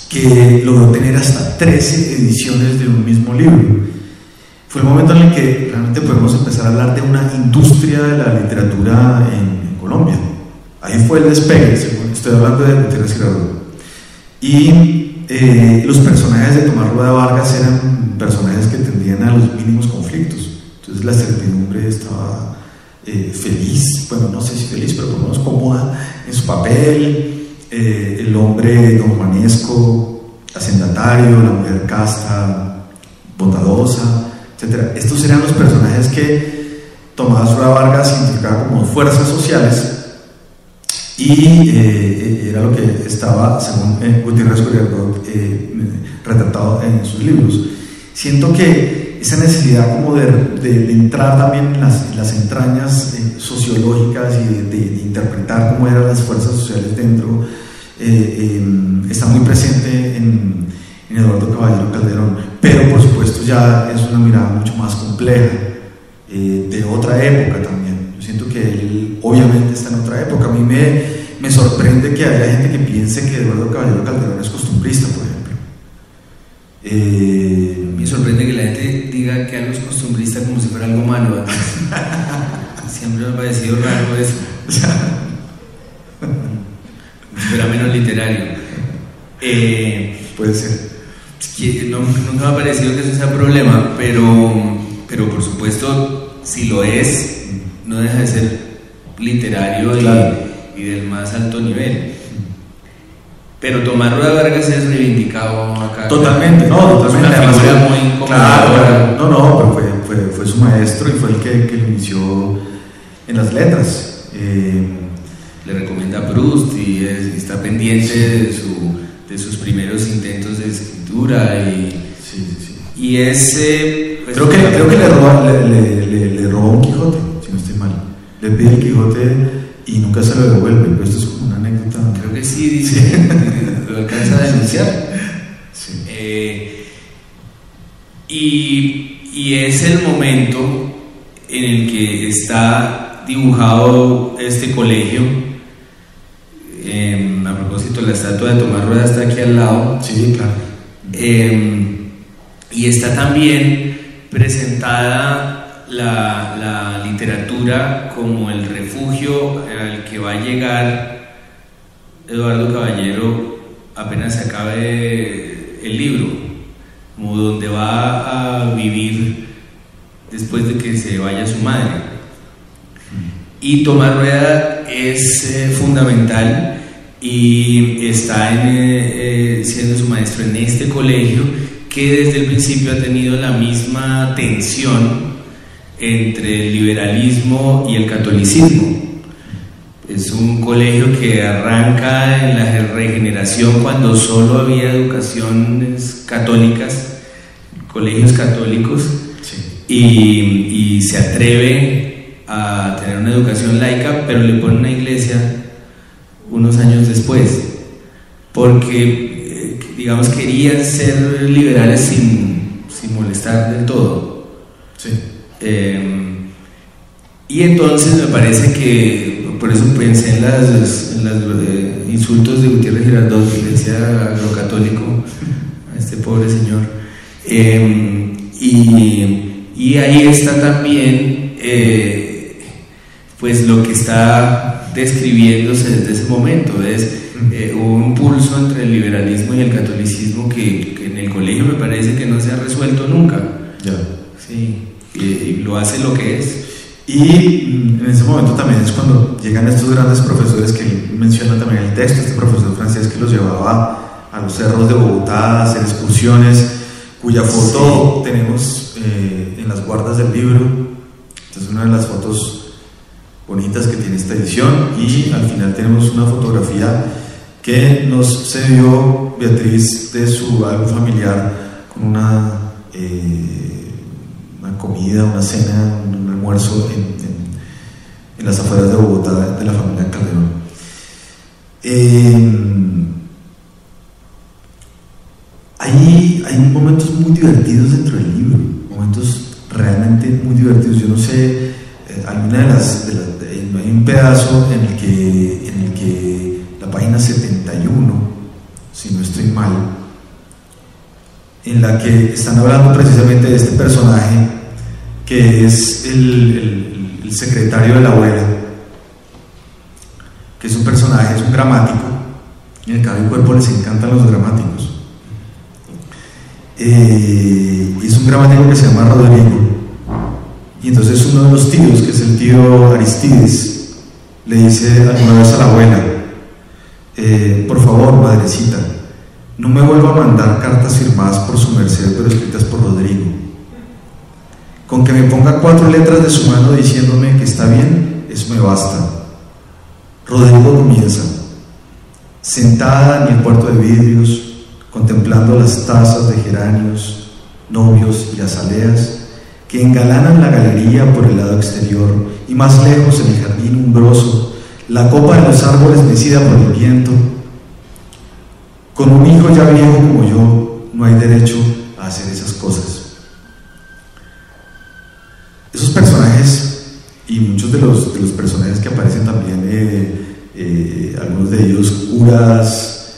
que logró tener hasta 13 ediciones de un mismo libro. Fue el momento en el que realmente podemos empezar a hablar de una industria de la literatura en Colombia. Ahí fue el despegue, estoy hablando de Gutiérrez Girardot. Y los personajes de Tomás Rueda Vargas eran personajes que tendían a los mínimos conflictos. Entonces la servidumbre estaba feliz, bueno, no sé si feliz, pero por lo menos cómoda en su papel. El hombre don Juanesco, hacendatario, la mujer casta, bondadosa, etcétera. Estos eran los personajes que Tomás Rueda Vargas identificaba como fuerzas sociales y era lo que estaba, según Gutiérrez Curiardot, retratado en sus libros. Siento que esa necesidad como de entrar también en las entrañas sociológicas y de interpretar cómo eran las fuerzas sociales dentro está muy presente en Eduardo Caballero Calderón, pero por supuesto ya es una mirada mucho más compleja, de otra época también. Yo siento que él obviamente está en otra época. A mí me sorprende que haya gente que piense que Eduardo Caballero Calderón es costumbrista, por ejemplo. Me sorprende que la gente diga que algo es costumbrista como si fuera algo malo. Siempre me ha parecido raro eso. Pero menos literario. Puede ser. Nunca me ha parecido que eso sea problema, pero por supuesto, si lo es, no deja de ser literario, claro, y del más alto nivel. Pero Tomás Rueda Vargas es reivindicado acá. Totalmente, no, totalmente. Es una figura muy claro, pero fue su maestro y fue el que lo inició en las letras. Le recomienda a Proust y está pendiente de sus primeros intentos de escritura y ese creo que le robó un Quijote, si no estoy mal. Le pide el Quijote y nunca se lo devuelve, pero esto es como una anécdota. Creo que sí, dice, lo alcanza a denunciar. Sí. Y es el momento en el que está dibujado este colegio. A propósito, la estatua de Tomás Rueda está aquí al lado. Sí, claro. Y está también presentada la literatura como el refugio al que va a llegar Eduardo Caballero apenas se acabe el libro, como donde va a vivir después de que se vaya su madre. Y Tomás Rueda es fundamental y está siendo su maestro en este colegio, que desde el principio ha tenido la misma tensión entre el liberalismo y el catolicismo. Es un colegio que arranca en la regeneración cuando solo había educaciones católicas, colegios católicos, sí, y se atreve a tener una educación laica, pero le pone una iglesia unos años después, porque digamos querían ser liberales sin molestar del todo. Sí. Y entonces me parece que, por eso pensé en los insultos de Gutiérrez Girardot, que le decía agrocatólico a este pobre señor. Y ahí está también pues lo que está describiéndose desde ese momento, es un pulso entre el liberalismo y el catolicismo que en el colegio me parece que no se ha resuelto nunca. Ya. Sí, y lo hace lo que es. Y en ese momento también es cuando llegan estos grandes profesores que menciona también el texto, este profesor francés que los llevaba a los cerros de Bogotá a hacer excursiones, cuya foto sí tenemos en las guardas del libro. Esta es una de las fotos bonitas que tiene esta edición, y al final tenemos una fotografía que nos cedió Beatriz de su álbum familiar con una comida, una cena, un almuerzo en las afueras de Bogotá de la familia Calderón. Hay momentos muy divertidos dentro del libro, momentos realmente muy divertidos. Yo no sé, hay un pedazo en el que la página 71, si no estoy mal, en la que están hablando precisamente de este personaje que es el secretario de la abuela, que es un personaje, es un gramático, y en el Cabello y Cuerpo les encantan los gramáticos, y es un gramático que se llama Rodrigo, y entonces uno de los tíos, que es el tío Aristides, le dice alguna vez a la abuela: por favor, madrecita, no me vuelva a mandar cartas firmadas por su merced pero escritas por Rodrigo. Con que me ponga 4 letras de su mano diciéndome que está bien, eso me basta. Rodrigo comienza, sentada en el cuarto de vidrios, contemplando las tazas de geranios, novios y azaleas que engalanan la galería por el lado exterior, y más lejos en el jardín umbroso, la copa de los árboles mecida por el viento. Con un hijo ya viejo como yo, no hay derecho a hacer esas cosas. Esos personajes, y muchos de los personajes que aparecen también, algunos de ellos curas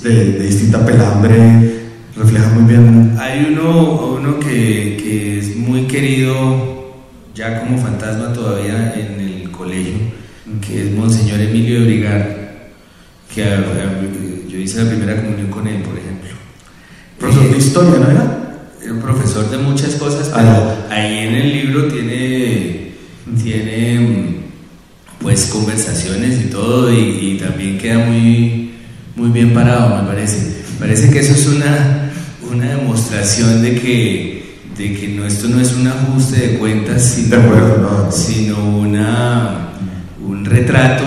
de distinta pelambre, reflejan muy bien. Hay uno que es muy querido ya como fantasma todavía en el colegio, que es Monseñor Emilio de Brigard, que yo hice la primera comunión con él, por ejemplo. Profesor de historia, ¿no era? Era un profesor de muchas cosas, pero ahí en el libro tiene pues conversaciones y todo, y también queda muy bien parado, me parece. Parece que eso es una demostración de que esto no es un ajuste de cuentas, sino un retrato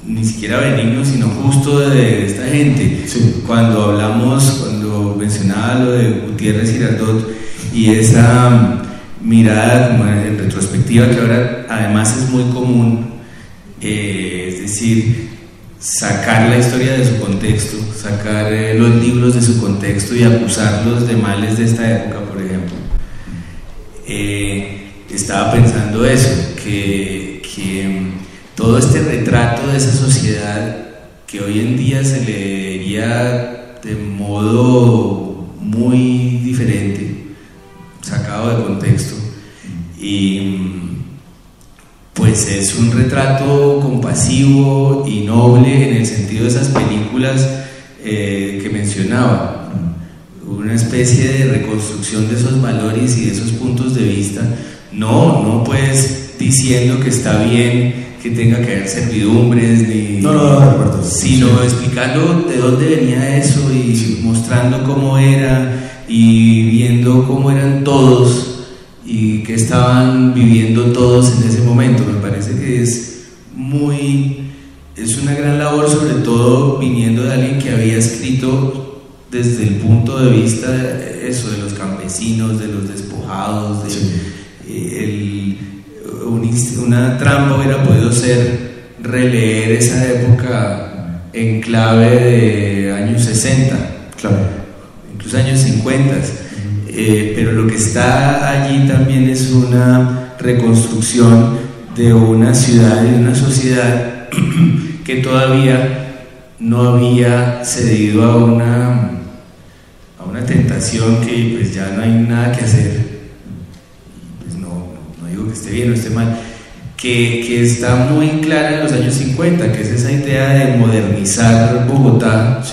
ni siquiera benigno, sino justo de esta gente. Sí. Cuando mencionaba lo de Gutiérrez Girardot y esa mirada como en retrospectiva, que ahora además es muy común, es decir, sacar la historia de su contexto, sacar los libros de su contexto y acusarlos de males de esta época, por ejemplo. Estaba pensando eso, que todo este retrato de esa sociedad que hoy en día se leería de modo muy diferente, sacado de contexto, y pues es un retrato compasivo y noble en el sentido de esas películas que mencionaba, una especie de reconstrucción de esos valores y de esos puntos de vista, no pues diciendo que está bien que tenga que haber servidumbres, sino explicando de dónde venía eso y mostrando cómo era y viendo cómo eran todos y qué estaban viviendo todos en ese momento. Me parece que es una gran labor, sobre todo viniendo de alguien que había escrito desde el punto de vista de los campesinos, de los despojados, una trampa hubiera podido ser releer esa época en clave de años 60, claro, incluso años 50, pero lo que está allí también es una reconstrucción de una ciudad y de una sociedad que todavía no había cedido a una tentación que pues ya no hay nada que hacer. Pues no digo que esté bien o esté mal, que está muy clara en los años 50, que es esa idea de modernizar Bogotá,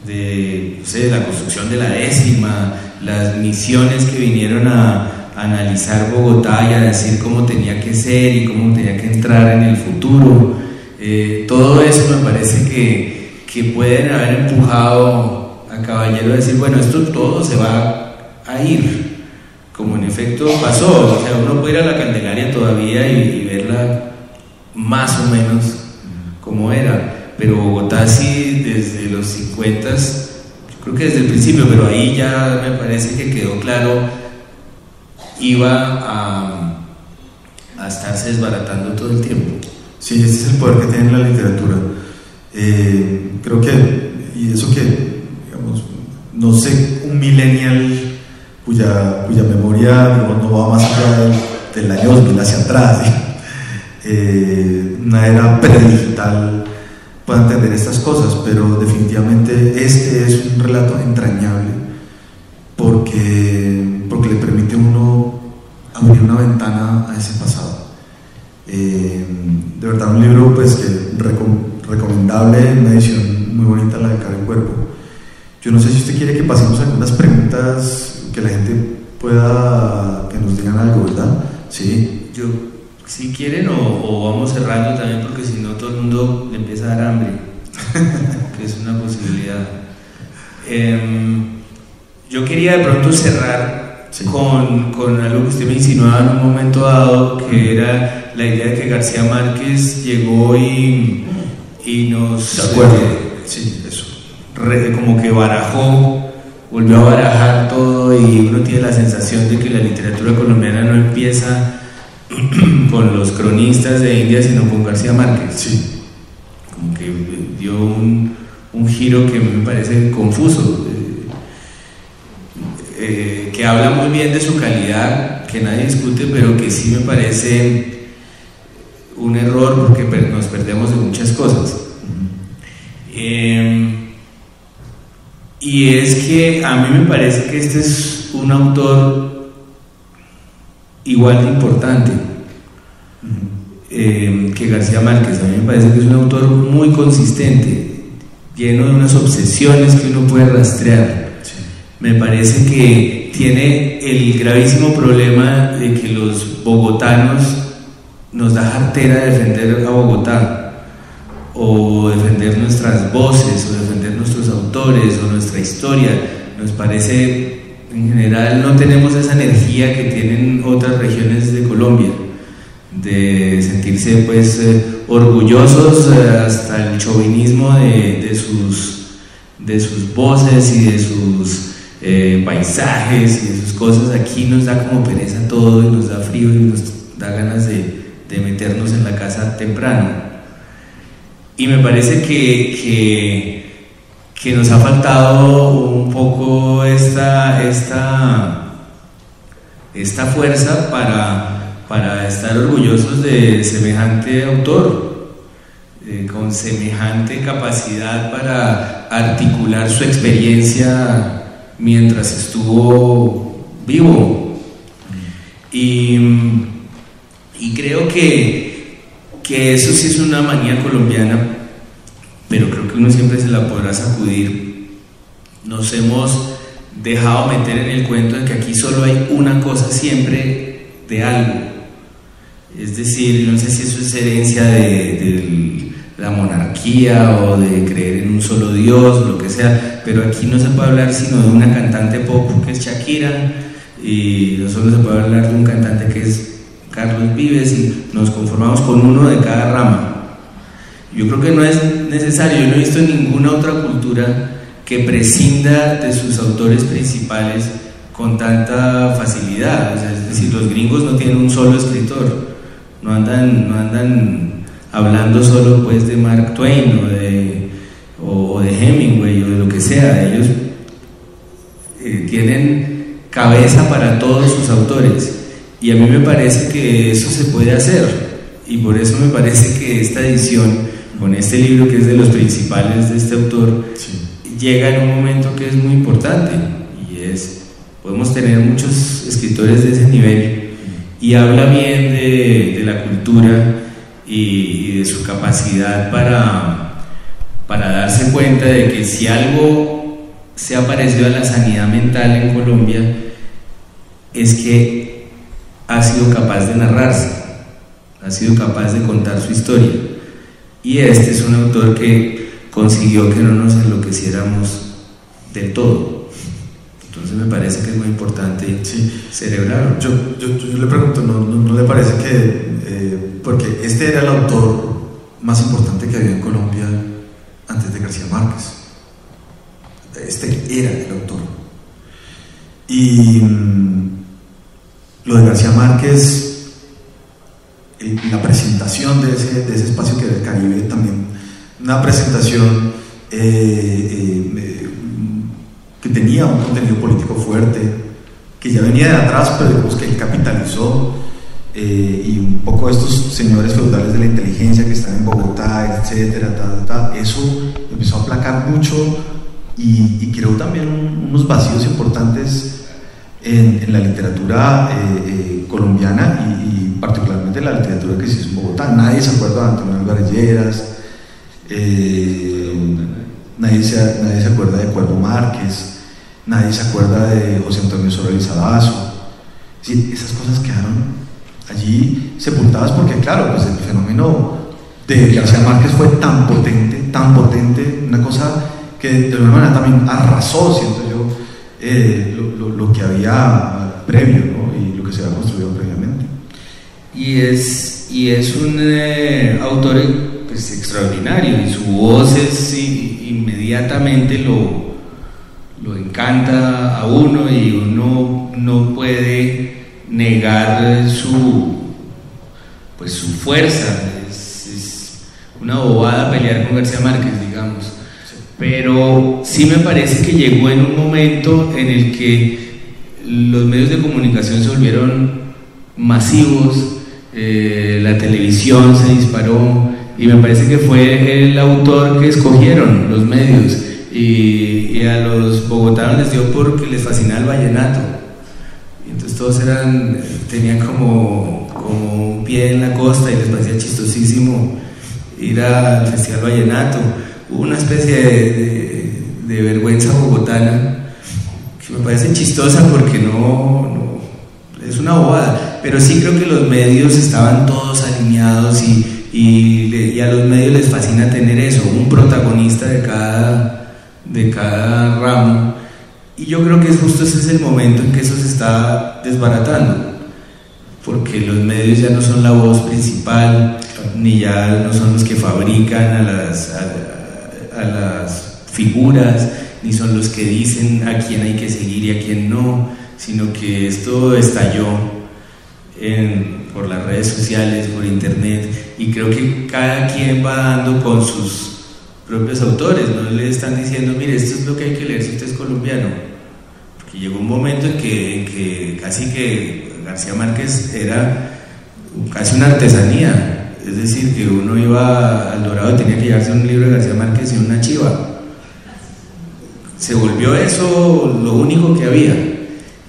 de la construcción de la décima, las misiones que vinieron a analizar Bogotá y a decir cómo tenía que ser y cómo tenía que entrar en el futuro. Todo eso me parece que pueden haber empujado a Caballero a decir, bueno, esto todo se va a ir, como en efecto pasó. O sea, uno puede ir a la Candelaria todavía y verla más o menos como era, pero Bogotá sí, desde los 50, yo creo que desde el principio, pero ahí ya me parece que quedó claro, iba a estarse desbaratando todo el tiempo. Sí, ese es el poder que tiene la literatura. Creo que, y eso que, digamos, no sé, un millennial cuya memoria no va más allá del año 2000 hacia atrás, una era predigital, pueda entender estas cosas, pero definitivamente este es un relato entrañable porque le permite a uno abrir una ventana a ese pasado. De verdad, un libro pues que recomendable, una edición muy bonita, la de Cara y Cuerpo. Yo no sé si usted quiere que pasemos algunas preguntas, que la gente pueda, que nos digan algo, ¿verdad? Sí. Yo, si quieren, o vamos cerrando también, porque si no todo el mundo le empieza a dar hambre, que es una posibilidad. Yo quería de pronto cerrar Sí. con algo que usted me insinuaba en un momento dado, que era la idea de que García Márquez llegó y nos... De acuerdo, sí, eso. Como que volvió a barajar todo, y uno tiene la sensación de que la literatura colombiana no empieza con los cronistas de India, sino con García Márquez. Sí. Como que dio un giro que me parece confuso, que habla muy bien de su calidad, que nadie discute, pero que sí me parece un error, porque nos perdemos de muchas cosas. Y es que a mí me parece que este es un autor igual de importante que García Márquez. A mí me parece que es un autor muy consistente, lleno de unas obsesiones que uno puede rastrear. Sí. Me parece que tiene el gravísimo problema de que los bogotanos nos da jartera defender a Bogotá, o defender nuestras voces, o defender nuestros autores, o nuestra historia. Nos parece, en general, no tenemos esa energía que tienen otras regiones de Colombia, de sentirse pues orgullosos hasta el chauvinismo de sus voces y de sus paisajes y de sus cosas. Aquí nos da como pereza todo, y nos da frío, y nos da ganas de meternos en la casa temprano. Y me parece que nos ha faltado un poco esta fuerza para estar orgullosos de semejante autor, con semejante capacidad para articular su experiencia mientras estuvo vivo. Y creo que eso sí es una manía colombiana, pero creo que uno siempre se la podrá sacudir. Nos hemos dejado meter en el cuento de que aquí solo hay una cosa siempre de algo. Es decir, no sé si eso es herencia de la monarquía, o de creer en un solo Dios, lo que sea, pero aquí no se puede hablar sino de una cantante pop que es Shakira, y no solo se puede hablar de un cantante que es Carlos Vives, y nos conformamos con uno de cada rama. Yo creo que no es necesario. Yo no he visto ninguna otra cultura que prescinda de sus autores principales con tanta facilidad. O sea, es decir, los gringos no tienen un solo escritor, no andan hablando solo pues de Mark Twain o de Hemingway o de lo que sea. Ellos tienen cabeza para todos sus autores. Y a mí me parece que eso se puede hacer, y por eso me parece que esta edición, con este libro que es de los principales de este autor, sí, llega en un momento que es muy importante, y podemos tener muchos escritores de ese nivel, y habla bien de la cultura y de su capacidad para darse cuenta de que si algo se ha parecido a la sanidad mental en Colombia, es que ha sido capaz de narrarse, ha sido capaz de contar su historia, y este es un autor que consiguió que no nos enloqueciéramos del todo. Entonces me parece que es muy importante, sí, celebrarlo. Yo le pregunto, ¿no le parece que, porque este era el autor más importante que había en Colombia antes de García Márquez? Este era el autor. Y lo de García Márquez, la presentación de ese espacio que era el Caribe, también una presentación que tenía un contenido político fuerte, que ya venía de atrás, pero digamos que él capitalizó, y un poco estos señores feudales de la inteligencia que están en Bogotá, etcétera, eso empezó a aplacar mucho, y creó también unos vacíos importantes en la literatura colombiana, y particularmente en la literatura que se hizo en Bogotá. Nadie se acuerda de Antonio Álvarez Lleras, nadie se acuerda de Cuervo Márquez, nadie se acuerda de José Antonio Soler y Lizarazo. Sí, esas cosas quedaron allí sepultadas, porque claro, pues el fenómeno de García Márquez fue tan potente, una cosa que de alguna manera también arrasó, siento yo, lo que había previo, ¿no? Y lo que se ha construido previamente. Y es un autor pues, extraordinario, y su voz es inmediatamente lo encanta a uno, y uno no puede negar su fuerza. Es una bobada pelear con García Márquez, digamos, pero sí me parece que llegó en un momento en el que los medios de comunicación se volvieron masivos, la televisión se disparó, y me parece que fue el autor que escogieron los medios, y a los bogotanos les dio porque les fascinaba el vallenato, y entonces todos tenían como un pie en la costa, y les parecía chistosísimo ir al Festival Vallenato. Hubo una especie de vergüenza bogotana que me parece chistosa, porque no es una bobada, pero sí creo que los medios estaban todos alineados, y a los medios les fascina tener eso, un protagonista de cada ramo, y yo creo que justo ese es el momento en que eso se está desbaratando, porque los medios ya no son la voz principal, ni ya no son los que fabrican a las figuras, ni son los que dicen a quién hay que seguir y a quién no, sino que esto estalló por las redes sociales, por internet, y creo que cada quien va dando con sus propios autores, no le están diciendo, mire, esto es lo que hay que leer si usted es colombiano, porque llegó un momento en que casi que García Márquez era casi una artesanía, es decir, que uno iba al Dorado y tenía que llevarse un libro de García Márquez y una chiva. Se volvió eso lo único que había.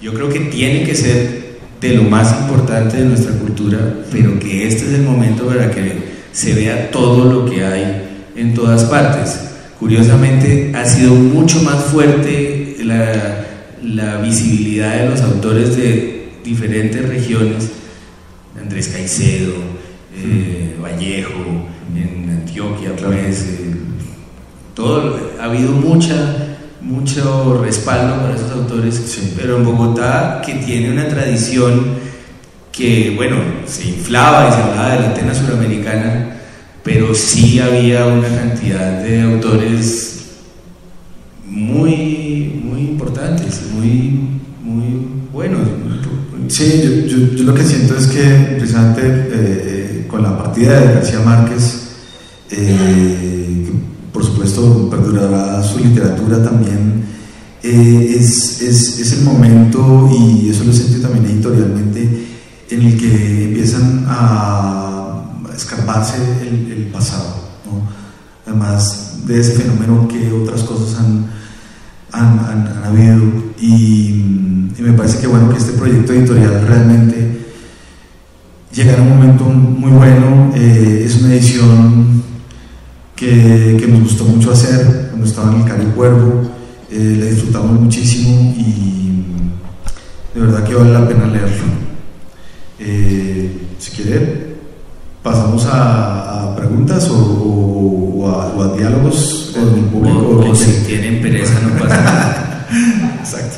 Yo creo que tiene que ser de lo más importante de nuestra cultura, pero que este es el momento para que se vea todo lo que hay en todas partes. Curiosamente ha sido mucho más fuerte la visibilidad de los autores de diferentes regiones, Andrés Caicedo, Vallejo, en Antioquia, pues, ha habido mucho respaldo para esos autores, sí. Pero en Bogotá, que tiene una tradición que, bueno, se inflaba y se hablaba de la Atena Suramericana, pero sí había una cantidad de autores muy importantes, muy buenos. Sí, yo lo que siento es que precisamente con la partida de García Márquez, por supuesto perdurará su literatura también, es el momento, y eso lo sentí también editorialmente, en el que empiezan a escarbarse el pasado, ¿no? Además de ese fenómeno, que otras cosas han habido, y me parece que bueno que este proyecto editorial realmente llega en un momento muy bueno. Es una edición que nos gustó mucho hacer cuando estaba en el Cali Cuervo, la disfrutamos muchísimo, y de verdad que vale la pena leerlo. Si quiere, pasamos a preguntas o a diálogos con el público. O si tienen pereza, no pasa nada. Exacto.